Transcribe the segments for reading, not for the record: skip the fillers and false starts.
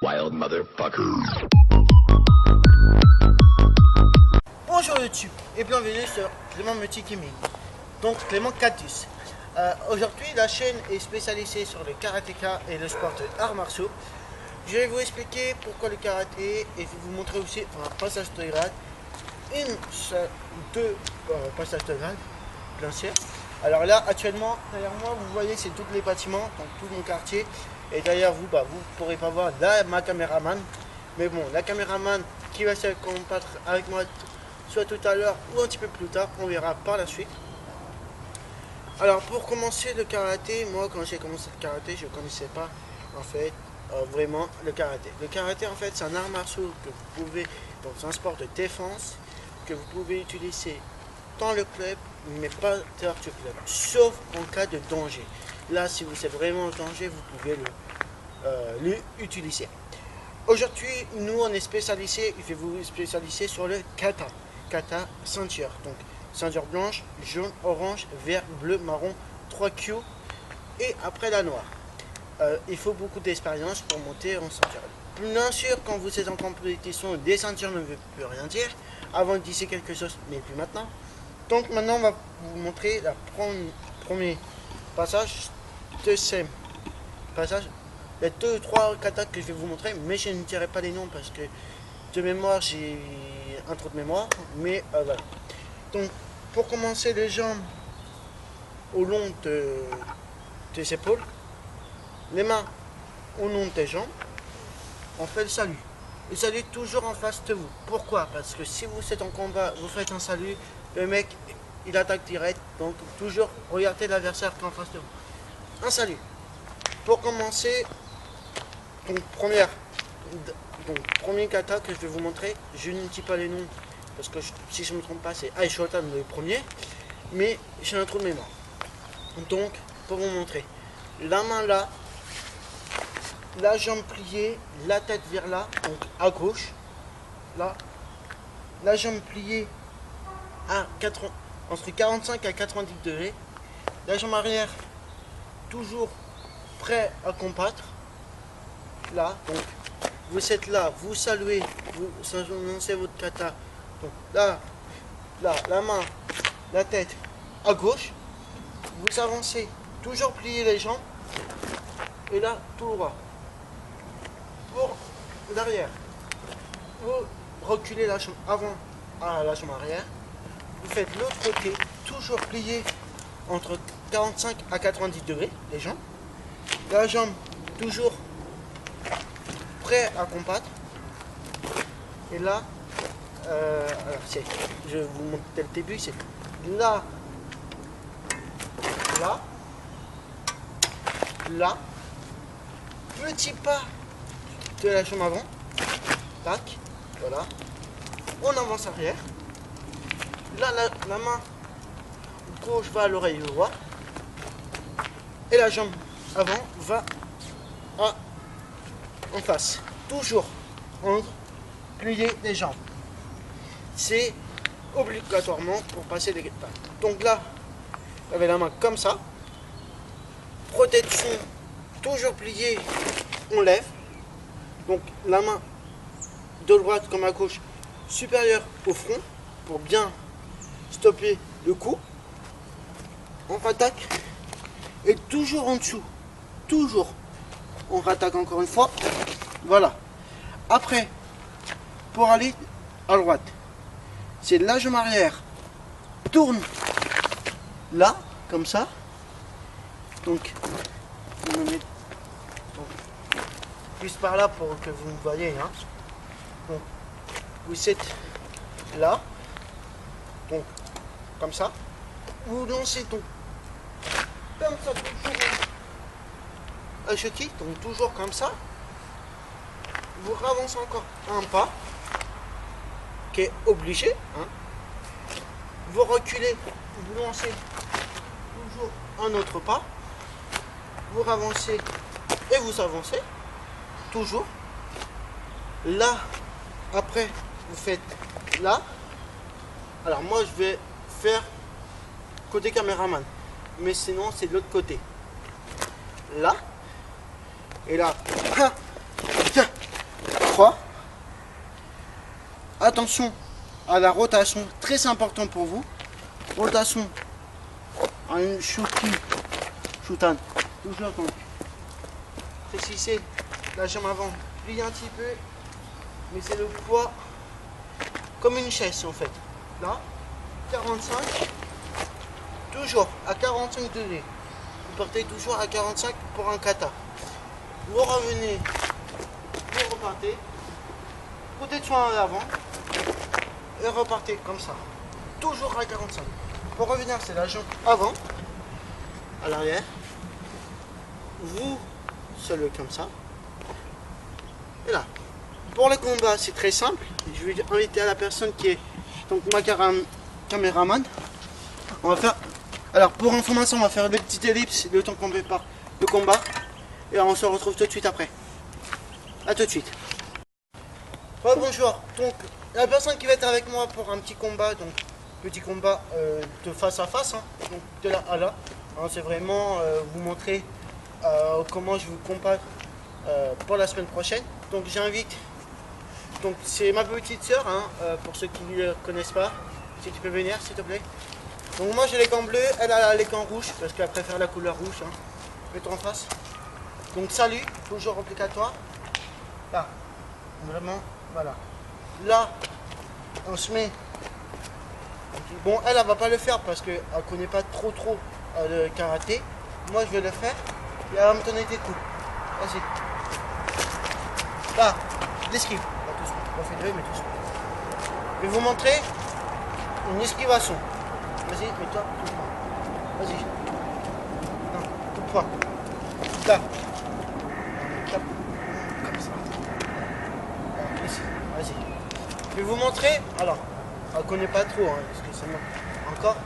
Wild motherfucker. Bonjour YouTube et bienvenue sur Clément Multi Gaming, donc Clément Cactus. Aujourd'hui la chaîne est spécialisée sur le karatéka et le sport de arts martiaux. Je vais vous expliquer pourquoi le karaté et je vais vous montrer aussi un passage de grade, deux passages de grade, bien sûr. Alors là actuellement derrière moi vous voyez c'est tous les bâtiments, donc tout mon quartier. Et derrière vous, vous ne pourrez pas voir ma caméraman. Mais bon, la caméraman qui va se combattre avec moi soit tout à l'heure ou un petit peu plus tard, on verra par la suite. Alors pour commencer le karaté, moi quand j'ai commencé le karaté, je ne connaissais pas en fait vraiment le karaté. Le karaté en fait c'est un art martial que vous pouvez, donc c'est un sport de défense que vous pouvez utiliser dans le club, mais pas dehors du club, sauf en cas de danger. Là, si vous êtes vraiment en danger, vous pouvez l'utiliser. Aujourd'hui, nous, on est spécialisé, je vais vous spécialiser sur le kata. Kata, ceinture. Donc, ceinture blanche, jaune, orange, vert, bleu, marron, 3 Q et après la noire. Il faut beaucoup d'expérience pour monter en ceinture. Bien sûr, quand vous êtes en compétition, des ceintures ne veut plus rien dire. Avant de dire quelque chose, mais plus maintenant. Donc, maintenant, on va vous montrer le premier passage, deuxième passage. Il y a 2 ou 3 katas que je vais vous montrer, mais je ne dirai pas les noms parce que de mémoire j'ai un trou de mémoire. Mais voilà. Donc pour commencer, les jambes au long des épaules, les mains au long des jambes, on fait le salut. Le salut toujours en face de vous. Pourquoi? Parce que si vous êtes en combat, vous faites un salut, le mec il attaque direct. Donc toujours regardez l'adversaire qui est en face de vous. Un salut. Pour commencer, donc premier kata que je vais vous montrer, je ne dis pas les noms parce que si je ne me trompe pas c'est Aishotan le premier, mais j'ai un trou de mémoire. Donc pour vous montrer, la main là, la jambe pliée, la tête vers là, donc à gauche, là, la jambe pliée à entre 45 à 90 degrés, la jambe arrière toujours prêt à combattre. Là, donc vous êtes là, vous saluez, vous annoncez votre kata. Donc là, la main, la tête à gauche, vous avancez, toujours plier les jambes, et là, tout droit. Pour l'arrière, vous reculez la jambe avant à la jambe arrière, vous faites l'autre côté, toujours plié entre 45 à 90 degrés, les jambes. La jambe toujours prêt à combattre. Et là, alors je vais vous montrer le début, c'est là, là, là, petit pas de la jambe avant, tac, voilà, on avance arrière. Là, la main gauche va à l'oreille droite et la jambe avant va en face, toujours entre plier les jambes. C'est obligatoirement pour passer les pas. Donc là, vous avez la main comme ça, protection, toujours pliée, on lève. Donc la main de droite comme à gauche, supérieure au front, pour bien stopper le coup. On rattaque et toujours en dessous, toujours. On rattaque encore une fois. Voilà. Après, pour aller à droite, c'est la jambe arrière. Tourne là, comme ça. Donc, on me met plus par là pour que vous me voyez. Hein. Donc, vous êtes là. Donc, comme ça. Vous lancez donc comme ça, toujours un cheki, donc toujours comme ça. Vous avancez encore un pas, qui est obligé. Hein. Vous reculez, vous lancez toujours un autre pas. Vous avancez et vous avancez. Toujours. Là, après, vous faites là. Alors moi, je vais faire côté caméraman. Mais sinon, c'est de l'autre côté. Là. Et là. attention à la rotation, très important pour vous. Rotation en une shootan. Toujours donc. Précisez la jambe avant, pliez un petit peu, mais c'est le poids comme une chaise en fait. Là, 45, toujours à 45 degrés. Vous partez toujours à 45 pour un kata. Vous revenez, vous repartez, rotation en avant et repartez comme ça. Toujours à 45. Pour revenir, c'est la jambe avant, à l'arrière. Vous seul comme ça. Et là. Pour le combat, c'est très simple. Je vais inviter à la personne qui est donc ma caméraman. On va faire. Alors pour information, on va faire une petite ellipse le temps qu'on prépare le combat. Et on se retrouve tout de suite après. A tout de suite. Ouais, bonjour. Donc la personne qui va être avec moi pour un petit combat, donc petit combat de face à face, hein, donc de là à là. Hein, c'est vraiment vous montrer comment je vous compare pour la semaine prochaine. Donc j'invite. Donc c'est ma petite soeur, hein, pour ceux qui ne la connaissent pas. Si tu peux venir, s'il te plaît. Donc moi j'ai les gants bleus, elle a les gants rouges parce qu'elle préfère la couleur rouge. Hein. Mets-toi en face. Donc salut, toujours obligatoire. Là, vraiment, voilà. Là, on se met. Bon, elle va pas le faire parce qu'elle ne connaît pas trop le karaté. Moi je vais le faire et elle va me donner des coups. Vas-y. Là, l'esquive. On fait deux, mais tous. Je vais vous montrer une esquivation. Vas-y, mets-toi, tout point. Vas-y. Non, tout point. Là. Comme ça. Là, ici. Vas-y. Je vais vous montrer. Alors, on ne connaît pas trop, hein, parce que c'est moi. Encore.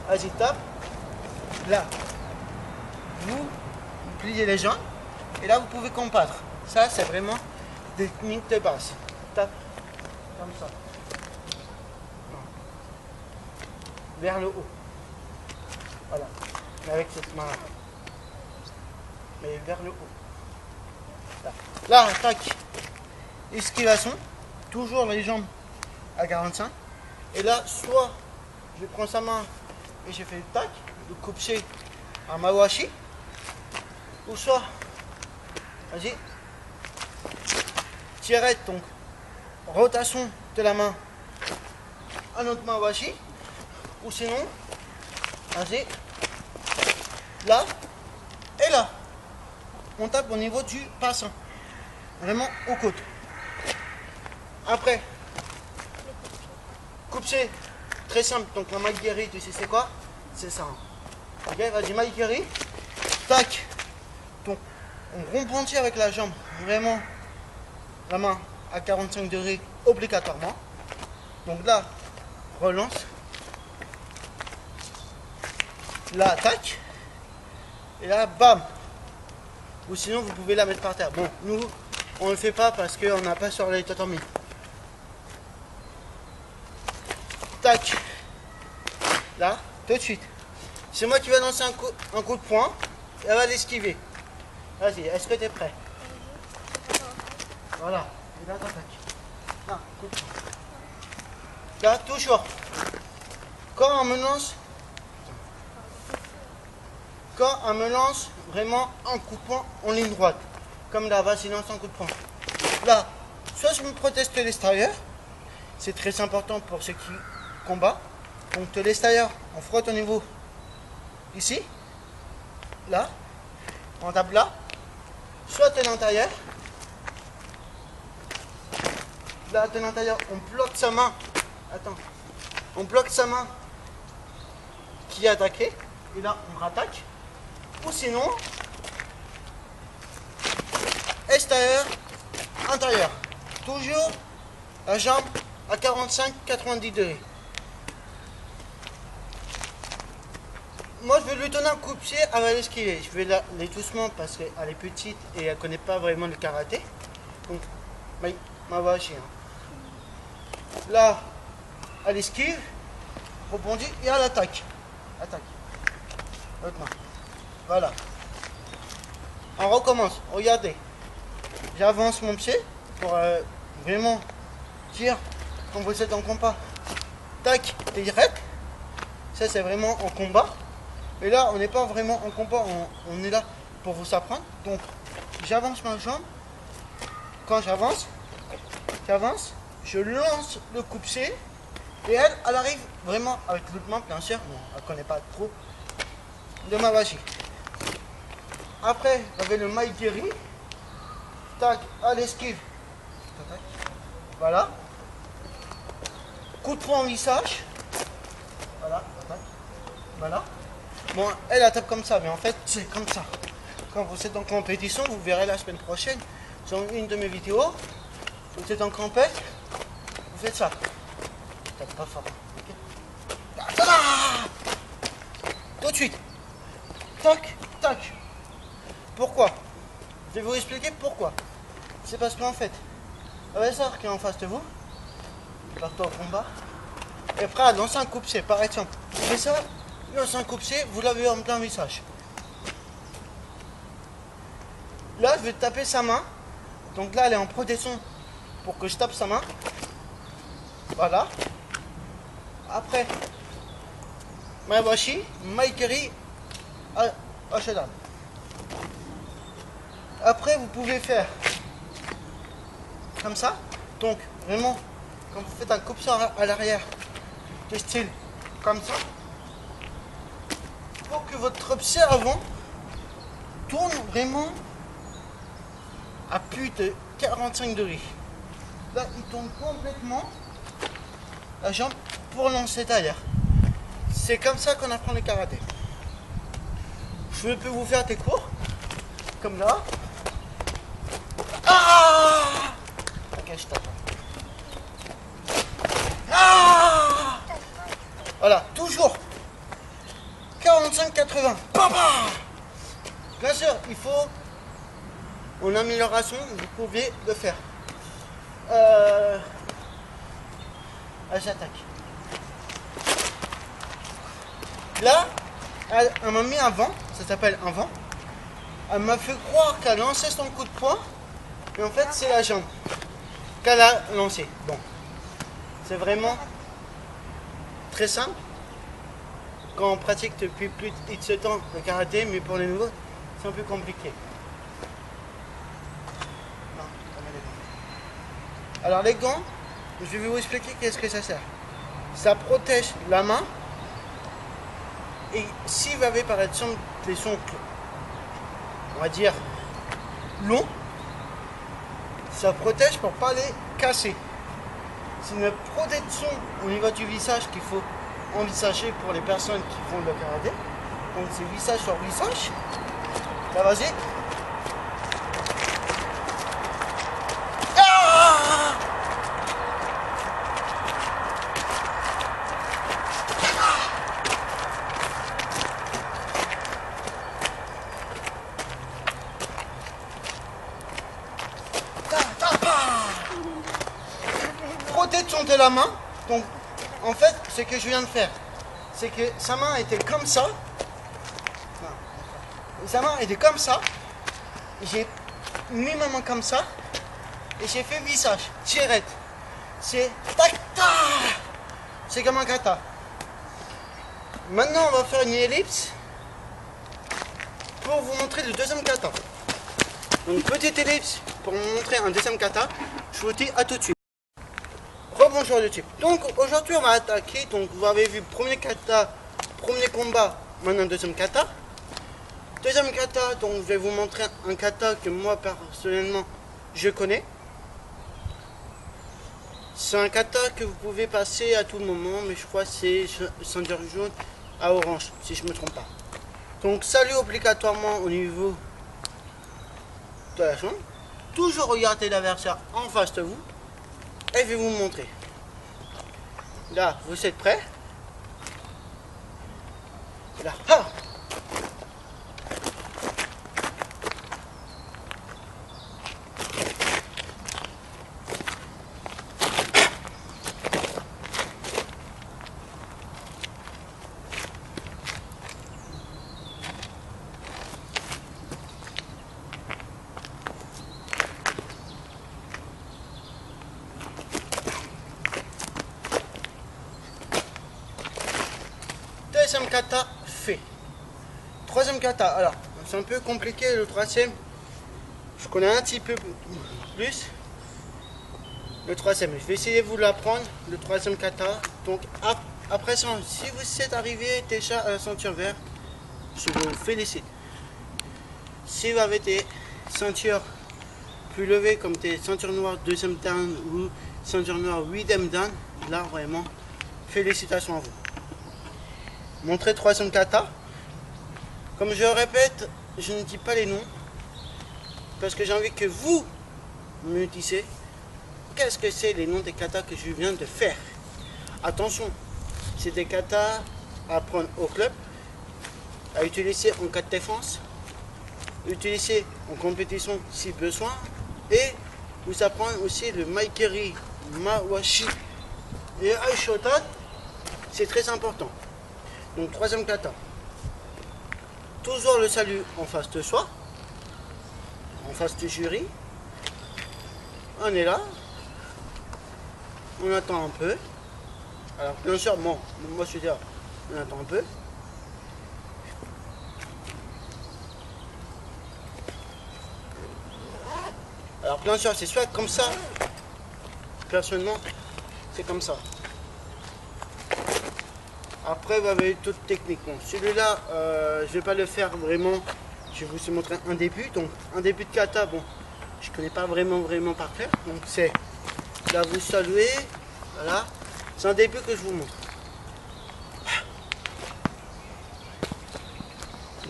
Vas-y, tape. Là. Vous pliez les jambes. Et là, vous pouvez combattre. Ça, c'est vraiment des techniques de base. Tape. Comme ça. Non. Vers le haut. Voilà. Mais avec cette main. Mais vers le haut. Là. Là, attaque. Esquivation. Toujours les jambes à 45. Et là, soit je prends sa main et je fais le tac, le coupe-pied à mawashi. Ou soit, vas-y, tirette, donc rotation de la main à notre mawashi. Ou sinon, vas-y, là et là. On tape au niveau du bassin. Vraiment au côte. Après, coupe-pied, très simple. Donc la maigiri, tu sais c'est quoi? C'est ça. Ok, vas-y, maigiri. Tac. Donc, on rebondit avec la jambe. Vraiment, la main à 45 degrés obligatoirement. Donc là, relance. Là, tac. Et là, bam. Ou sinon, vous pouvez la mettre par terre. Bon, nous, on ne le fait pas parce qu'on n'a pas sur les tatami. Tac. Là, tout de suite. C'est moi qui vais lancer un coup de poing. Et elle va l'esquiver. Vas-y, est-ce que tu es prêt? Voilà. Et là, t'attaques. Là, coup de poing. Là, toujours. Quand on me lance vraiment un coup de poing en ligne droite. Comme là, vas-y, lance un coup de poing. Là, soit je me proteste de l'extérieur. C'est très important pour ceux qui combattent. Donc de l'extérieur, on frotte au niveau ici. Là. On tape là. Soit de l'intérieur. Là, de l'intérieur, on bloque sa main. Attends. On bloque sa main qui est attaquée. Et là, on rattaque. Ou sinon, extérieur, intérieur. Toujours la jambe à 45-90 degrés. Moi, je vais lui donner un coup de pied, elle va l'esquiver. Je vais aller doucement parce qu'elle est petite et elle ne connaît pas vraiment le karaté. Donc, ma vache. Hein. Là, elle esquive, rebondit et elle attaque. Attaque. L'autre main. Voilà. On recommence. Regardez. J'avance mon pied pour vraiment dire quand vous êtes en combat, tac, direct. Ça c'est vraiment en combat. Mais là, on n'est pas vraiment en combat, on est là pour vous apprendre. Donc, j'avance ma jambe. Quand j'avance, je lance le coup-pied. Et elle arrive vraiment avec l'autre main, bien sûr. Bon, elle ne connaît pas trop de ma magie. Après, avec le maïkiri, tac, à l'esquive. Voilà. Coup de poing en visage. Voilà, tac. Voilà. Bon, elle attaque comme ça, mais en fait, c'est comme ça. Quand vous êtes en compétition, vous verrez la semaine prochaine, sur une de mes vidéos, vous êtes en compète, vous faites ça. Tape pas fort. Okay. Tout de suite. Tac, tac. Pourquoi? Je vais vous expliquer pourquoi. C'est parce qu'en fait, l'adversaire qui est en face de vous, partout au combat, est prêt à lancer un coup-pied, par exemple. Vous faites ça, il lance un coup-pied, vous l'avez en plein visage. Là, je vais taper sa main. Donc là, elle est en protection pour que je tape sa main. Voilà. Après, Mawashi, Maikeri, Ashadam. Après, vous pouvez faire comme ça. Donc, vraiment, quand vous faites un coup-pied à l'arrière, de style comme ça, pour que votre pied avant tourne vraiment à plus de 45 degrés. Là, il tourne complètement la jambe pour lancer derrière. C'est comme ça qu'on apprend le karaté. Je peux vous faire des cours, comme là. Ah! Ok, je tape. Ah! Voilà, toujours 45-80. Bien sûr, il faut en amélioration, vous pouvez le faire. J'attaque. Là, elle m'a mis un vent, ça s'appelle un vent. Elle m'a fait croire qu'elle lançait son coup de poing, mais en fait c'est la jambe qu'elle a lancé. Bon, c'est vraiment très simple quand on pratique depuis plus de 7 ans le karaté, mais pour les nouveaux, c'est un peu compliqué. Non, alors les gants, je vais vous expliquer qu'est-ce que ça sert. Ça protège la main. Et si vous avez par exemple les ongles, on va dire, longs, ça protège pour ne pas les casser. C'est une protection au niveau du visage qu'il faut envisager pour les personnes qui font le karaté. Donc c'est visage sur visage. Là, vas-y. Protection de la main. Donc en fait ce que je viens de faire, c'est que sa main était comme ça. Sa main était comme ça. J'ai mis ma main comme ça et j'ai fait visage direct. C'est tac tac. C'est comme un kata. Maintenant on va faire une ellipse pour vous montrer le deuxième kata. Donc petite ellipse pour vous montrer un deuxième kata. Je vous dis à tout de suite. Rebonjour YouTube. Donc aujourd'hui on va attaquer. Donc vous avez vu premier kata, premier combat, maintenant deuxième kata. Deuxième kata, donc je vais vous montrer un kata que moi personnellement je connais. C'est un kata que vous pouvez passer à tout moment, mais je crois que c'est ceinture jaune à orange, si je ne me trompe pas. Donc salut obligatoirement au niveau de la jambe. Toujours regarder l'adversaire en face de vous. Et je vais vous montrer. Là, vous êtes prêts? Là, ah! troisième kata fait. Troisième kata, alors c'est un peu compliqué le troisième. Je connais un petit peu plus. Le troisième, je vais essayer de vous l'apprendre. Le troisième kata. Donc après ça, si vous êtes arrivé déjà à la ceinture verte, je vous félicite. Si vous avez des ceintures plus levées comme des ceintures noires deuxième dan ou ceinture noire 8e dan, là vraiment, félicitations à vous. Montrez troisième kata. Comme je le répète, je ne dis pas les noms parce que j'ai envie que vous me disiez qu'est-ce que c'est les noms des katas que je viens de faire. Attention, c'est des katas à prendre au club, à utiliser en cas de défense, utiliser en compétition si besoin, et vous apprendre aussi le maikeri, mawashi et aishotan, c'est très important. Donc troisième kata, toujours le salut en face de soi, en face du jury. On est là, on attend un peu. Alors bien sûr, bon, moi je veux dire, on attend un peu. Alors bien sûr, c'est soit comme ça, personnellement, c'est comme ça. Après, vous avez toute technique. Bon, celui-là, je vais pas le faire vraiment. Je vais vous montrer un début. Donc, un début de kata, bon, je connais pas vraiment par cœur. Donc, c'est là, vous saluez. Voilà. C'est un début que je vous montre.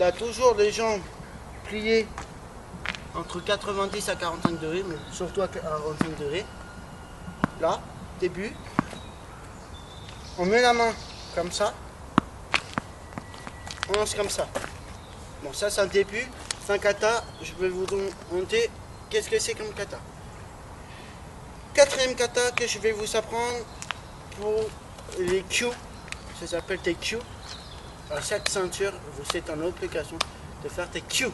Là, toujours les jambes pliées entre 90 à 45 degrés, mais surtout à 45 degrés. Là, début. On met la main comme ça. On lance comme ça. Bon, ça c'est un début. C'est un kata. Je vais vous montrer qu'est-ce que c'est comme kata. Quatrième kata que je vais vous apprendre pour les Q. Ça s'appelle des Q. À chaque ceinture, vous êtes en obligation de faire des Q.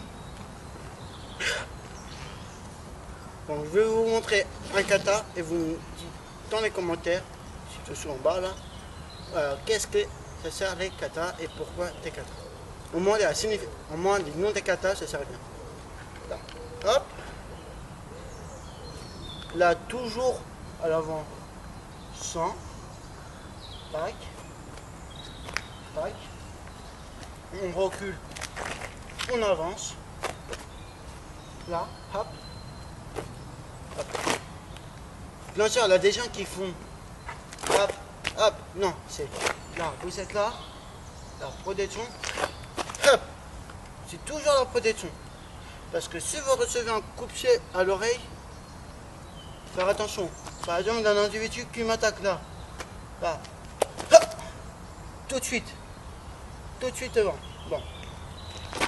Donc, je vais vous montrer un kata et vous me dites dans les commentaires, si je suis en bas là, qu'est-ce que ça sert les katas et pourquoi des katas. Au moins, les noms des katas, ça sert à rien. Là, hop. Là, toujours à l'avant, 100. Tac. Tac. On recule. On avance. Là, hop. Hop. Bien sûr, il y a des gens qui font hop, hop. Non, c'est là, vous êtes là. La protection. Hop. C'est toujours la protection. Parce que si vous recevez un coup de pied à l'oreille, faire attention. Par exemple, d'un individu qui m'attaque là. Là. Hop. Tout de suite devant. Bon.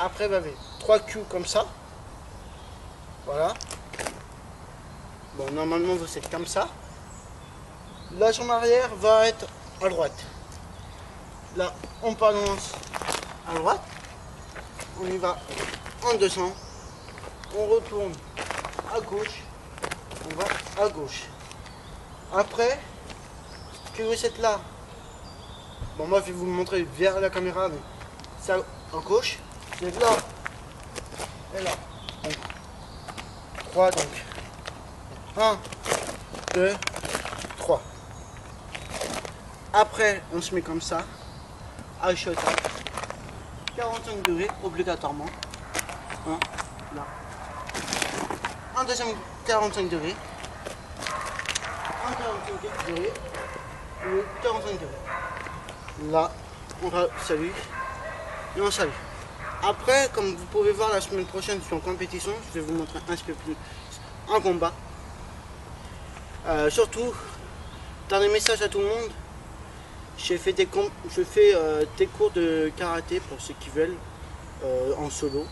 Après, vous avez 3 Q comme ça. Voilà. Bon, normalement, vous êtes comme ça. La jambe arrière va être à droite. Là, on balance à droite. On y va en descend. On retourne à gauche. On va à gauche. Après, que vous êtes là. Bon, moi, je vais vous montrer vers la caméra, mais ça à gauche. Vous êtes là. Et là. Donc, 3, donc. 1, 2, 3. Après, on se met comme ça. À shot. 45 degrés, obligatoirement. Là. Un deuxième 45 degrés. Un 45 degrés. Et 45 degrés. Là, on va salut. Et on salue. Après, comme vous pouvez voir, la semaine prochaine, je suis en compétition. Je vais vous montrer un petit peu plus en combat. Surtout, dernier message à tout le monde. Je fais des cours de karaté pour ceux qui veulent en solo.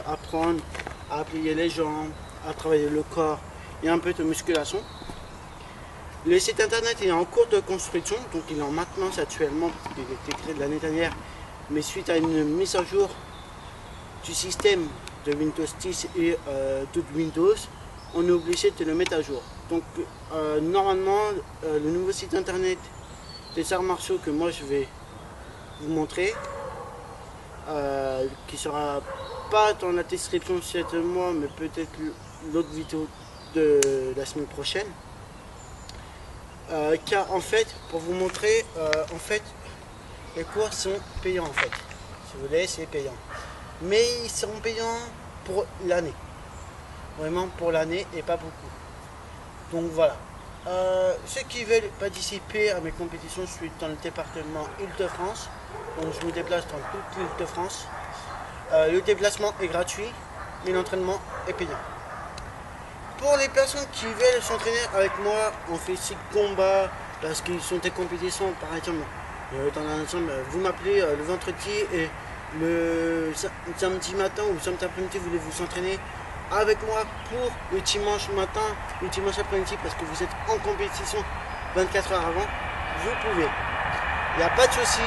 Apprendre à plier les jambes, à travailler le corps et un peu de musculation. Le site internet est en cours de construction, donc il est en maintenance actuellement. Il a été créé de l'année dernière, mais suite à une mise à jour du système de Windows 10 et de Windows, on est obligé de le mettre à jour. Donc normalement, le nouveau site internet des arts martiaux que moi je vais vous montrer, qui sera pas dans la description cette mois, mais peut-être l'autre vidéo de la semaine prochaine. Car en fait, pour vous montrer, en fait, les cours sont payants en fait. Si vous voulez, c'est payant. Mais ils seront payants pour l'année. Vraiment pour l'année et pas beaucoup. Donc voilà. Ceux qui veulent participer à mes compétitions, je suis dans le département Île-de-France. Donc je me déplace dans toute l'Île-de-France. Le déplacement est gratuit, mais l'entraînement est payant. Pour les personnes qui veulent s'entraîner avec moi en physique combat, parce qu'ils sont des compétitions, par exemple, dans l'ensemble, vous m'appelez le vendredi et le samedi matin ou le samedi après-midi, vous voulez vous entraîner avec moi pour le dimanche matin ou le dimanche après-midi parce que vous êtes en compétition 24 heures avant, vous pouvez. Il n'y a pas de souci,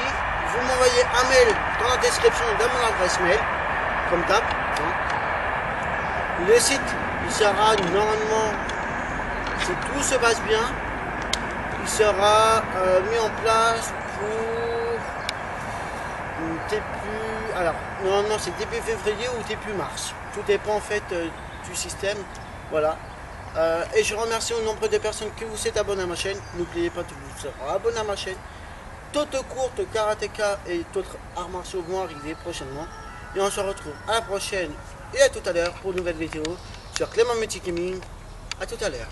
vous m'envoyez un mail dans la description de mon adresse mail, comme d'hab. Le site, il sera normalement, si tout se passe bien, il sera mis en place pour début, alors normalement c'est début février ou début mars, tout dépend en fait du système, voilà. Et je remercie au nombre de personnes qui vous êtes abonnés à ma chaîne. N'oubliez pas de vous abonner à ma chaîne. D'autres cours de karatéka et d'autres arts martiaux vont arriver prochainement, et on se retrouve à la prochaine et à tout à l'heure pour une nouvelle vidéo sur Clément Multi Gaming. À tout à l'heure.